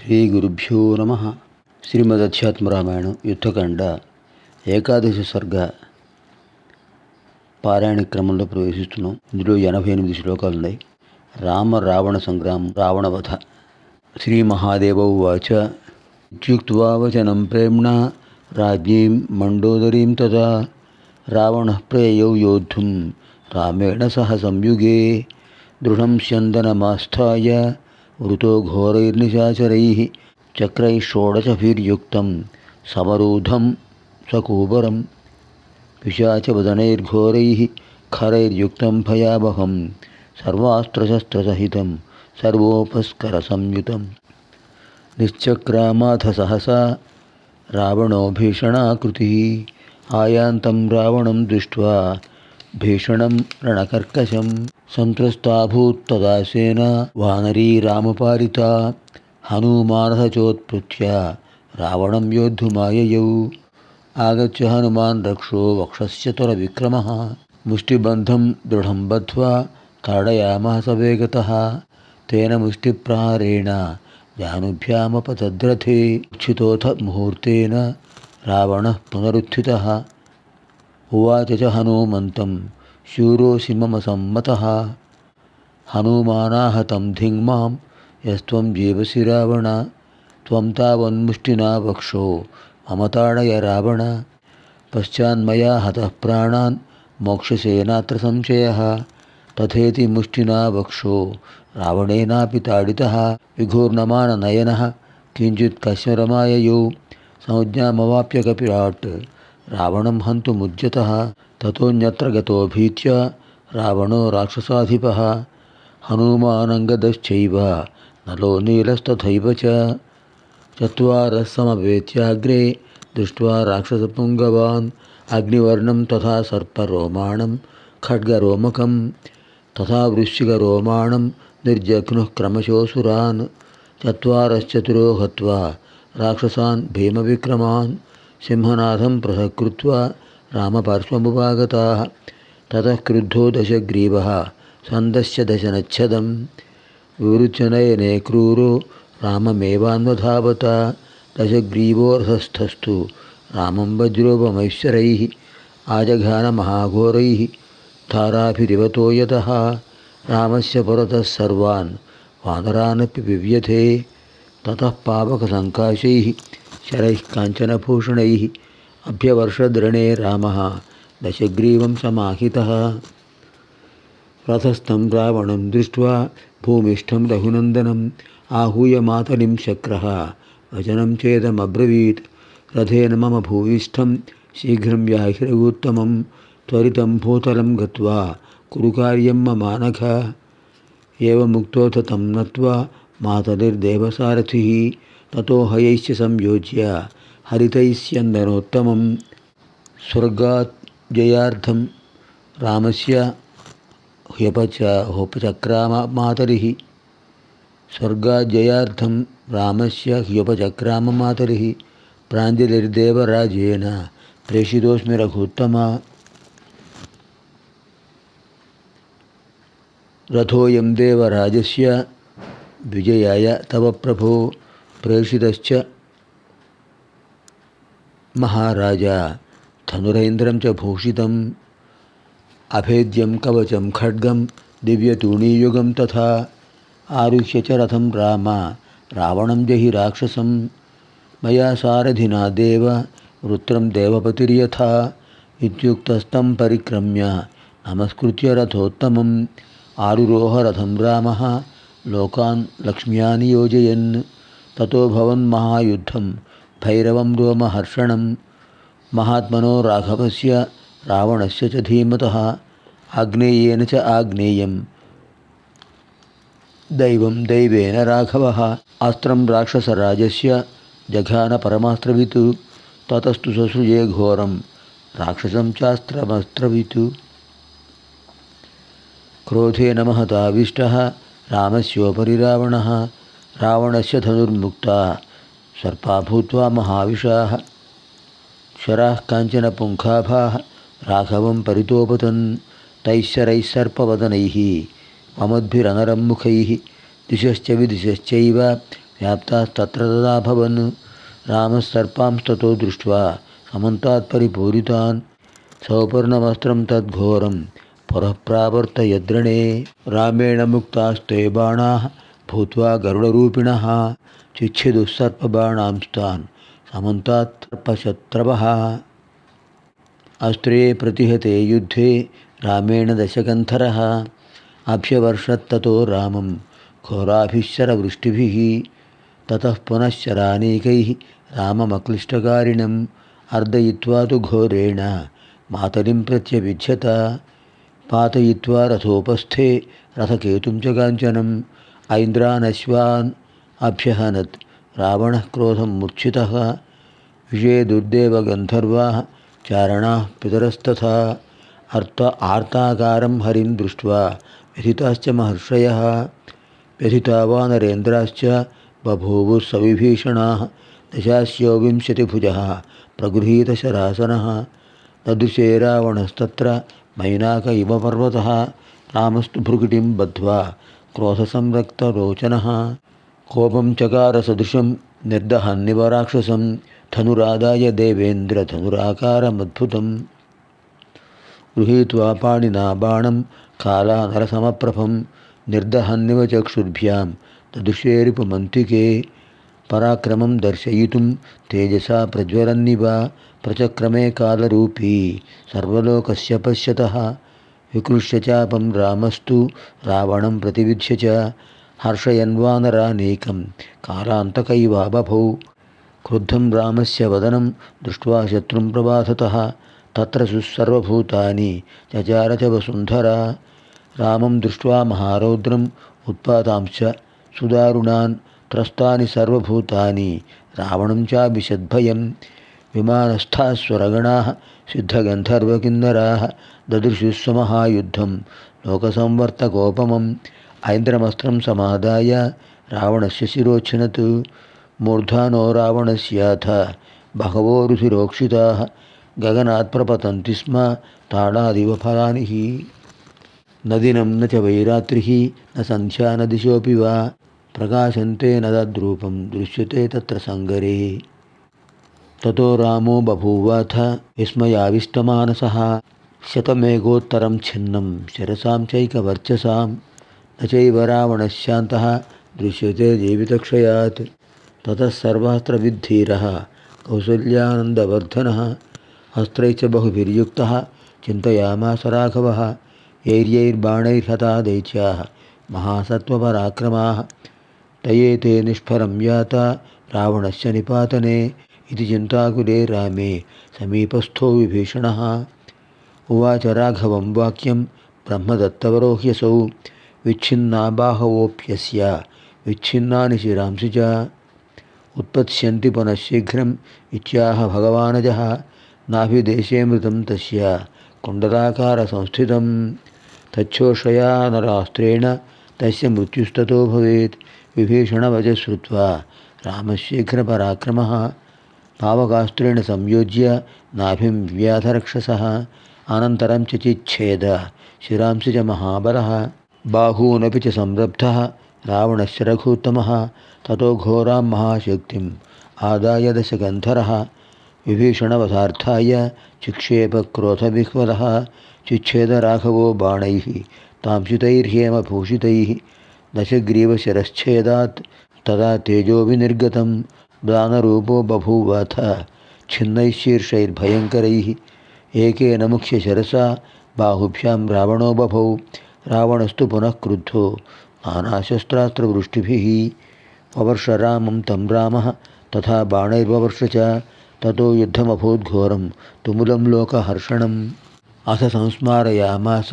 శ్రీగురుభ్యో నమ. శ్రీమదధ్యాత్మరామాయణం యుద్ధకాండ ఏకాదశి సర్గ పారాయణ క్రమంలో ప్రవేశిస్తున్నాం. ఇందులో 88 శ్లోకాలు ఉన్నాయి. రామ రావణ సంగ్రామం, రావణవధ. శ్రీ మహాదేవ ఉవాచ ఇత్యుక్త్వా వచనం ప్రేమ్ణా రాజ్ఞీం మండోదరీం తదా రావణః ప్రేయౌ యోద్ధుం రామేణ సహ సంయుగే దృఢం స్యందనమాస్థాయ వృతో ఘోరైర్నిశాచరైః చక్రైః షోడశభిర్యుక్తం సమరూఢం సకూబరం పిశాచవదనైర్ఘోరైః ఖరైర్యుక్తం భయావహం సర్వాస్త్రశస్త్రసహితం సర్వోపస్కరసంయుతం నిశ్చక్రామాథ సహసా రావణో భీషణాకృతిః ఆయాంతం రావణం దృష్ట్వా భీషణం రణకర్కశం సంత్రస్తాభూత్తదా సేనా వానరీ రామపారితా హనుమానథ చోత్పృత్య రావణం యోద్ధుమాయయౌ ఆగత్య హనుమాన్ రక్షో వక్షస్య త్వర విక్రమః ముష్టిబంధం దృఢం బద్ధ్వా తాడయామః సవేగతః తేన ముష్టిప్రహారేణ జానుభ్యామపతద్రథే ఉచ్ఛితోऽథ ముహూర్తేన రావణः పునరుత్థితः ఉవాచ చ హనుమంతం శూరోऽసి మమ సమ్మతః హనుమానాహతం ధిగ్మాం యస్త్వం జీవసి రావణ త్వం తావన్ముష్టినా వక్షో మమ తాడయ రావణ పశ్చాన్మయా హతః ప్రాణాన్ మోక్షసే నాత్ర సంశయః తథేతి ముష్టినా వక్షో రావణేనాపి తాడితః విఘూర్ణమాననయనः కించిత్ కశ్మరమాయయౌ సంజ్ఞామవాప్య కపిరాట్ రావణం హంతుముద్యతः తతోऽన్యత్ర గతో భీత్యా రావణో రాక్షసాధిపः హనుమానంగదశ్చైవ నలో నీలస్తథైవ చ చత్వారः సమవేత్యాగ్రే దృష్ట్వా రాక్షసపుంగవాన్ అగ్నివర్ణం తథా సర్పరోమాణం ఖడ్గరోమకం తథా వృశ్చికరోమాణం నిర్జఘ్నుః క్రమశోऽసురాన్ చత్వారశ్చతురో హత్వా రాక్షసాన్ భీమవిక్రమాన్ సింహనాథం పృథక్కృత్వా రామపార్శ్వముపాగతాః తతః క్రుద్ధో దశగ్రీవः సందశ్య దశనచ్ఛదం వివృత్య నయనే క్రూరో రామమేవాన్వధావత దశగ్రీవో రథస్థస్థు రామం వజ్రోపమైశ్వరైః ఆజఘాన మహాఘోరైః ధారాభిరివతో యతః రామస్య పురతః సర్వాన్ వానరానపి వివ్యథే తతః పావకసంకాశైః శరైః కాంచనభూషణైః అభ్యవర్షద్రణే రామः దశగ్రీవం సమాహితः రథస్థం రావణం దృష్ట్వా భూమిష్ఠం రఘునందనం आहूय मातलिं शक्रः वचनं चेदमब्रवीत् रथेन मम भूयिष्ठं शीघ्रं याहि रघूत्तमं त्वरितं भूतलं गत्वा कुरु कार्यं ममानघ एवमुक्तोऽथ तं नत्वा मातलिर्देवसारथिः ततो हयैश्च संयोज्य हरितैः स्यन्दनोत्तमं स्वर्गात् जयार्थं रामस्य ह्युपचक्राम मातरिः स्वर्गाजयार्थं रामस्य ह्युपचक्राम मातरिः प्राञ्जलिर्देवराजेन प्रेषितोऽस्मि रघूत्तमा रथोऽयं देवराजस्य विजयाय तव प्रभो प्रेषितश्च महाराजा धनुरेन्द्रं च भूषितम् अभेद्यं कवचं खड्गं दिव्यतूणीयुगं तथा आरुह्य च रथं राम रावणं जहि राक्षसं मया सारथिना देव वृत्रं देवपतिर्यथा इत्युक्तस्तं परिक्रम्य नमस्कृत्य रथोत्तमम् आरुरोह रथं रामः लोकान् लक्ष्म्या नियोजयन् ततो भवन्महायुद्धं भैरवं रोमहर्षणं महात्मनो राघवस्य रावणस्य च धीमतः आग्नेयेन च आग्नेयं दैवं दैवेन राघवः अस्त्रं राक्षसराजस्य जघान परमास्त्रवित् ततस्तु ससृजे घोरं राक्षसं चास्त्रमस्त्रवित् क्रोधेन महताविष्टः रामस्योपरि रावणः रावणस्य धनुर्मुक्ता सर्पा भूत्वा महाविषाः शराः काञ्चनपुङ्खाभाः राघवं परितोपतन् तैः शरैः सर्पवदनैः ममद्भिरनरं मुखैः दिशश्च विदिशश्चैव व्याप्तास्तत्र तदाभवन्। रामः सर्पांस्ततो दृष्ट्वा समन्तात् परिपूरितान् सौपर्णवस्त्रं तद्घोरं पुरः प्रावर्तयद्रणे। रामेण मुक्तास्ते बाणाः भूत्वा गरुडरूपिणः चिच्छिदुः सर्पबाणांस्तान् समन्तात् सर्पशत्रवः। अस्त्रे प्रतिहते युद्धे रामेण दशकन्थरः अभ्यवर्षत्ततो रामं घोराभिश्चरवृष्टिभिः। ततः पुनश्चरानेकैः राममक्लिष्टकारिणम् अर्दयित्वा तु घोरेण मातलिं प्रत्यविध्यत। पातयित्वा रथोपस्थे रथकेतुं च काञ्चनम् ऐन्द्रानश्वान् अभ्यहनत् रावणः क्रोधं मूर्छितः। विषये दुर्देवगन्धर्वाः चारणाः पितरस्तथा आर्ताकारं हरिं दृष्ट्वा व्यथिताश्च महर्षयः। व्यथिता वानरेन्द्राश्च बभूवुः सविभीषणाः। दशास्यो विंशतिभुजः प्रगृहीतशरासनः। ददृशे रावणस्तत्र मैनाक इव पर्वतः। रामस्तु भ्रुकुटिं बद्ध्वा क्रोधसंरक्तलोचनः। कोपं चकारसदृशं निर्दहन्निव राक्षसं धनुरादाय देवेन्द्रधनुराकारमद्भुतं। गृहीत्वा पाणिना बाणं कालानरसमप्रभं निर्दहन्निव चक्षुर्भ्यां ददृशे रिपुमन्तिके। पराक्रमं दर्शयितुं तेजसा प्रज्वलन्निव प्रचक्रमे कालरूपी सर्वलोकस्य पश्यतः। विकृष्य चापं रामस्तु रावणं प्रतिविध्य च हर्षयन्वानरानेकं कालान्तकैवाबभौ। क्रुद्धं रामस्य वदनं दृष्ट्वा शत्रुं प्रबाधतः तत्र सर्वभूतानि चचार च वसुन्धरा। रामं दृष्ट्वा महारौद्रम् उत्पातांश्च सुदारुणान् त्रस्तानि सर्वभूतानि रावणं चाभिषद्भयम्। विमानस्थाः स्वरगणाः सिद्धगन्धर्वकिन्नराः ददृशुः समहायुद्धं लोकसंवर्तकोपमम्। ऐन्द्रमस्त्रं समादाय रावणस्य शिरोच्छिनत्। मूर्धानो रावणस्याथ बहवो रुधिरोक्षिताः गगनात् प्रपतन्ति स्म ताडादिव फलानिः। न दिनं न च वैरात्रिः न सन्ध्या न दिशोऽपि वा प्रकाशन्ते न तद्रूपं दृश्यते तत्र सङ्गरे। ततो रामो बभूवाथ विस्मयाविष्टमानसः शतमेघोत्तरं छिन्नं शिरसां चैकवर्चसां। न चैव रावणश्शान्तः दृश्यते जीवितक्षयात्। ततः सर्वास्त्रविद्धीरः कौसल्यानन्दवर्धनः अस्त्रैश्च बहुभिर्युक्तः चिन्तयामास राघवः। यैर्यैर्बाणैर्हता दैत्याः महासत्त्वपराक्रमाः तयेते निष्फलं याता रावणस्य निपातने। इति चिन्ताकुले रामे समीपस्थो विभीषणः। उवाच राघवं वाक्यं ब्रह्मदत्तवरो ह्यसौ। विच्छिन्ना बाहवोऽप्यस्य विच्छिन्नानि शिरांसि च उत्पत्स्यन्ति पुनः शीघ्रम् इत्याह भगवानजः। नाभिदेशे मृतं तस्य कुण्डलाकारसंस्थितं तच्छोषया नरास्त्रेण तस्य मृत्युस्ततो भवेत्। विभीषणवचः श्रुत्वा रामशीघ्रपराक्रमः पावकास्त्रेण संयोज्य नाभिं व्याधरक्षसः। अनन्तरं च चिच्छेद शिरांसि च महाबलः। बाहूनपि च संरब्धः रावणस्य रघूत्तमः। ततो घोरां महाशक्तिम् आदाय दशकन्धरः विभीषणवधार्थाय चिक्षेपक्रोधविह्वलः। चिच्छेद राघवो बाणैः तांसितैर्हेमभूषितैः दशग्रीवशिरश्छेदात् तदा तेजो विनिर्गतं। दानरूपो बभूवाथ छिन्नैः शीर्षैर्भयङ्करैः। एकेन मुख्यशिरसा बाहुभ्यां रावणो बभौ। रावणस्तु पुनः क्रुद्धो नानाशस्त्रास्त्रवृष्टिभिः ववर्ष रामं तं रामः तथा बाणैर्ववर्ष च। ततो युद्धमभूद्घोरं तुमुलं लोकहर्षणम्। अथ संस्मारयामास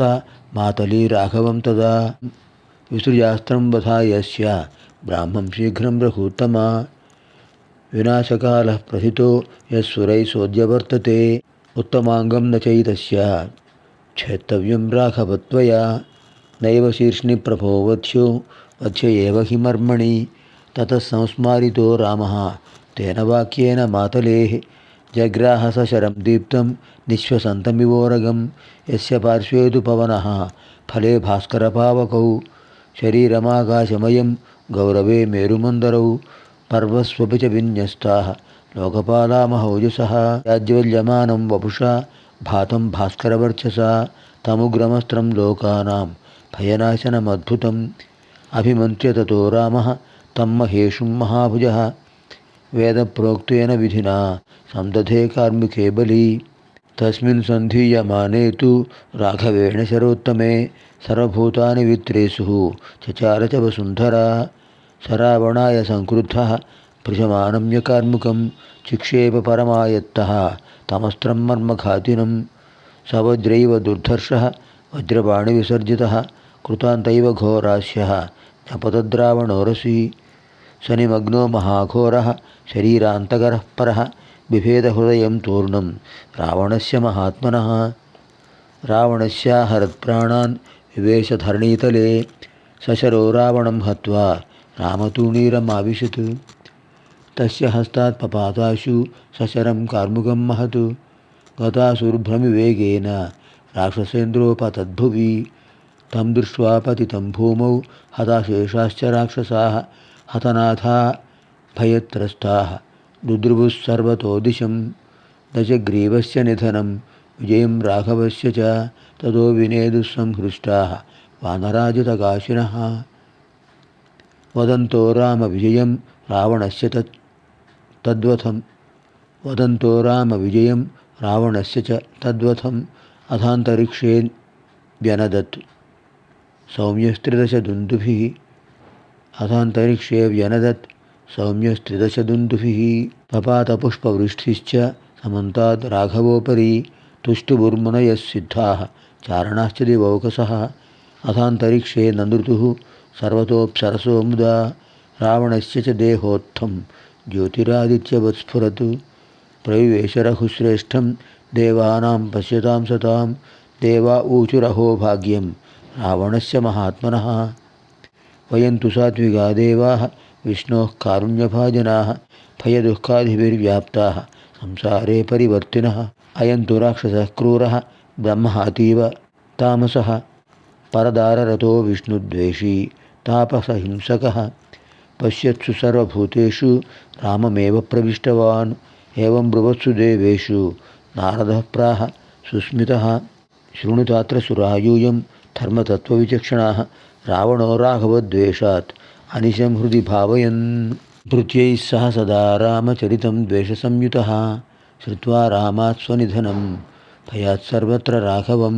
मातली राघवं तदा। विसृजास्त्रं वधायस्य ब्राह्मं शीघ्रं रघूत्तमा। विनाशकालः प्रथितो यस्सुरैः सोऽद्यवर्तते उत्तमाङ्गं न चैतस्य छेत्तव्यं राघवत्वया। नैव शीर्ष्णिप्रभो वध्यो वध्य एव हि मर्मणि। ततः संस्मारितो रामः तेन वाक्येन मातलेः जग्राह सशरं दीप्तं निःश्वसन्तमिवोरगं। यस्य पार्श्वे तु पवनः फले भास्करपावकौ शरीरमाकाशमयम् गौरवे मेरुमन्दरौ पर्वस्वपि च विन्यस्ताः लोकपाला महौजसः याज्वल्यमानं वपुषा भातं भास्करवर्चसा तमुग्रमस्त्रं लोकानां भयनाशनमद्भुतम् अभिमन्त्र्य ततो रामः तं महेशुं महाभुजः वेदप्रोक्तेन विधिना संदधे कार्मिके बली तस्मिन् सन्धीयमाने तु राघवेण शरोत्तमे सर्वभूतानि वित्रेषुः चचार च वसुन्धरा स रावणाय संक्रुद्धः पृशमानं यकार्मुकं चिक्षेप परमायत्तः तमस्त्रं मर्मघातिनं स वज्रैव दुर्धर्षः वज्रबाणविसर्जितः कृतान्तैव घोरास्यः अपतद्रावणोरसि स निमग्नो महाघोरः शरीरान्तकरः परः बिभेदहृदयं तूर्णं रावणस्य महात्मनः रावणस्याहरत्प्राणान् विवेशधरणीतले सशरो रावणं हत्वा रामतूणीरमाविशत् तस्य हस्तात् पपाताशु सशरं कार्मुकं महत् गतासुर्भ्रमिवेगेन राक्षसेन्द्रोपतद्भुवि तं दृष्ट्वा पतितं भूमौ हताशेषाश्च राक्षसाः हतनाथा भयत्रस्ताः दुद्रुवुः सर्वतो दिशं दशग्रीवस्य निधनं विजयं राघवस्य च ततो विनेदुस्संहृष्टाः वानराजितकाशिनः वदन्तो रामविजयं रावणस्य तद्वथम् अथान्तरिक्षे व्यनदत् सौम्यस्त्रिदशदुन्दुभिः पपातपुष्पवृष्टिश्च समन्ताद् राघवोपरि तुष्टुभुर्मुनयः सिद्धाः चारणाश्च दिवौकसः अथान्तरिक्षे नन्दृतुः सर्वतोऽप्सरसो मुदा रावणस्य च देहोत्थं ज्योतिरादित्यवत्स्फुरत् प्रविवेशरघुश्रेष्ठं देवानां पश्यतां सतां देवा ऊचुरहो भाग्यं रावणस्य महात्मनः वयं तु सात्विका देवाः विष्णोः कारुण्यभाजनाः भयदुःखादिभिर्व्याप्ताः संसारे परिवर्तिनः अयं तु राक्षसः क्रूरः ब्रह्मातीव तामसः परदाररतो विष्णुद्वेषी तापसहिंसकः पश्यत्सु सर्वभूतेषु राममेव प्रविष्टवान् एवं ब्रुवत्सु देवेषु नारदः प्राह सुस्मितः शृणुतात्र सुरायूयं धर्मतत्त्वविचक्षणाः रावणो राघवद्वेषात् अनिशं हृदि भावयन् भृत्यैः सह सदा रामचरितं द्वेषसंयुतः श्रुत्वा रामात् स्वनिधनं भयात् सर्वत्र राघवं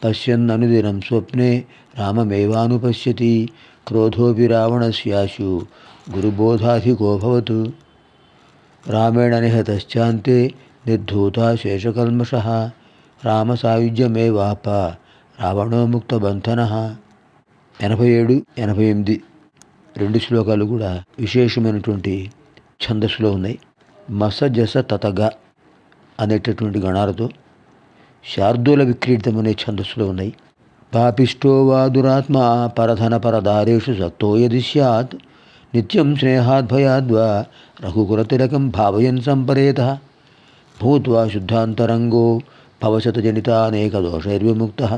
पश्यन्ननुदिनं स्वप्ने राममेवानुपश्यति क्रोधोऽपि रावणस्याशु गुरुबोधाधिकोऽभवत् रामेण निहतश्चान्ते निर्धूता शेषकल्मषः రామసాయుజ్యమేవాప రావణో ముక్తబంధనః 87-88 రెండు శ్లోకాలు కూడా విశేషమైనటువంటి ఛందస్సులో ఉన్నాయి. మసజస తతగా అనేటటువంటి గణాలతో శార్దూల విక్రీడితమనే ఛందస్సులో ఉన్నాయి. పాపిష్టో వా దురాత్మా పరధన పరదారేషు సక్తో యది స్యాత్ నిత్యం స్నేహాద్భయాద్వా రఘుకులతిలకం భావయన్ సంపరేతః భూత్వా శుద్ధాంతరంగో भवशतजनितानेकदोषैर्विमुक्तः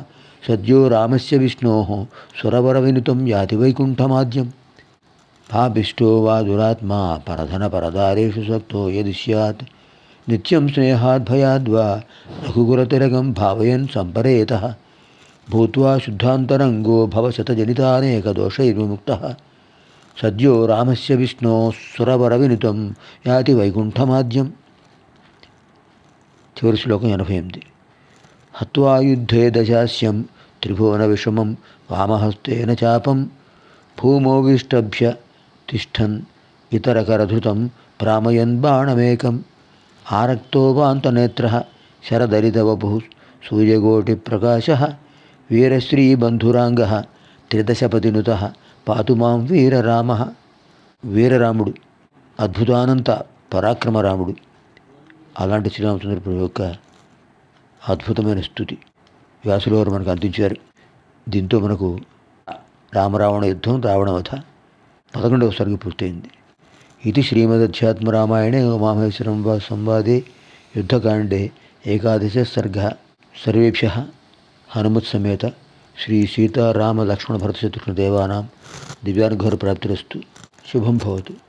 सद्यो रामस्य विष्णोः सुरवरविनुतं याति वैकुण्ठमाद्यं पापिष्टो वा दुरात्मा परधनपरदारेषु सक्तो यदि स्यात् नित्यं स्नेहाद्भयाद्वा रघुकुलतिलकं भावयन् सम्परेतः भूत्वा शुद्धान्तरङ्गो भवशतजनितानेकदोषैर्विमुक्तः सद्यो रामस्य विष्णोः सुरवरविनुतं याति वैकुण्ठमाद्यं. చివరి శ్లోకం 88. హత్వా యుద్ధే దశాస్యం త్రిభువన విషమం వామహస్తేన చాపం భూమోవిష్టభ్య తిష్టన్ ఇతరకరధృతం భ్రామయన్ బాణమేకం ఆరక్తోపాంతనేత్రః శరదరితవపుః సూర్యకోటిప్రకాశः వీరశ్రీబంధురాంగः త్రిదశపతినుతः పాతు మాం వీరరామः. వీరరాముడు అద్భుతానంత పరాక్రమరాముడు. అలాంటి శ్రీరామచంద్ర ప్రభు యొక్క అద్భుతమైన స్థుతి వ్యాసుల వారు మనకు అందించారు. దీంతో మనకు రామరావణ యుద్ధం రావణవధ 11వ సర్గ పూర్తయింది. ఇది శ్రీమదధ్యాత్మరామాయణే ఉమామహేశ్వరం సంవాదే యుద్ధకాండే 11 సర్గ. సర్వేభ్యః హనుమత్సమేత శ్రీ సీతారామ లక్ష్మణ భరత శత్రుఘ్న దేవానాం దివ్యానుగ్రహ ప్రాప్తిరస్తు. శుభం భవతు.